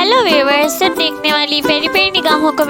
Hello viewers, सब देखने वाली प्यारी प्यारी निगाहों को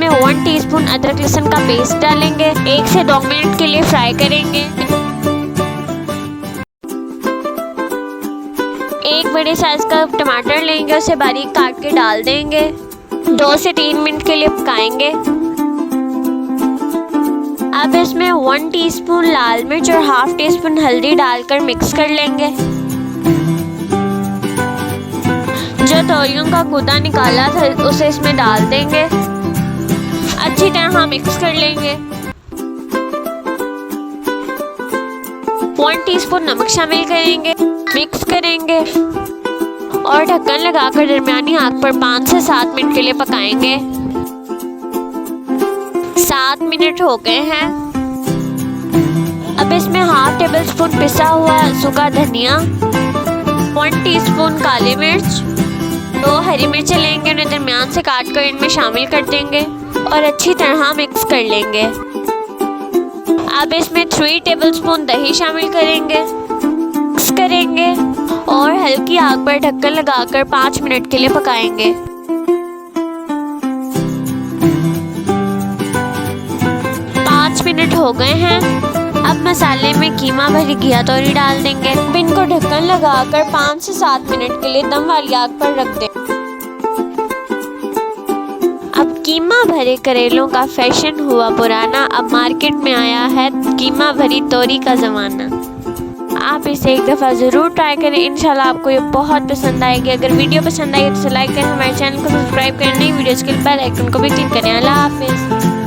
इसमें 1 टीस्पून अदरक लहसुन का पेस्ट डालेंगे। 1 से 2 मिनट के लिए फ्राई करेंगे। एक बड़े साइज का टमाटर लेंगे, उसे बारीक काट के डाल देंगे। 2 से 3 मिनट के लिए पकाएंगे। अब इसमें 1 टीस्पून लाल मिर्च और हाफ टीस्पून हल्दी डालकर मिक्स कर लेंगे। जो तोरियों का गूदा निकाला था उसे इसमें डाल देंगे। अच्छी तरह मिक्स कर लेंगे। 1 टीस्पून नमक शामिल करेंगे, मिक्स करेंगे और ढक्कन लगाकर दरमियानी आंच पर 5 से 7 मिनट के लिए पकाएंगे। 7 मिनट हो गए हैं। अब इसमें हाफ टेबल स्पून पिसा हुआ सूखा धनिया, 1 टीस्पून काली मिर्च, 2 हरी मिर्चें लेंगे, उन्हें दरमियान से काट कर इनमें शामिल कर देंगे और अच्छी तरह मिक्स कर लेंगे। अब इसमें 3 टेबल स्पून दही शामिल करेंगे, मिक्स करेंगे और हल्की आग पर ढक्कन लगाकर 5 मिनट के लिए पकाएंगे। 5 मिनट हो गए हैं। अब मसाले में कीमा भरी घिया तोरी डाल देंगे। अब इनको ढक्कन लगाकर 5 से 7 मिनट के लिए दम वाली आग पर रख दें। अब कीमा भरे करेलों का फैशन हुआ पुराना, अब मार्केट में आया है कीमा भरी तोरी का ज़माना। आप इसे एक दफ़ा ज़रूर ट्राई करें, इंशाल्लाह आपको ये बहुत पसंद आएगी। अगर वीडियो पसंद आई तो लाइक करें, हमारे चैनल को सब्सक्राइब करें, नई वीडियोज़ के लिए बेल आइकन को भी क्लिक करें। अल्लाह हाफिज़।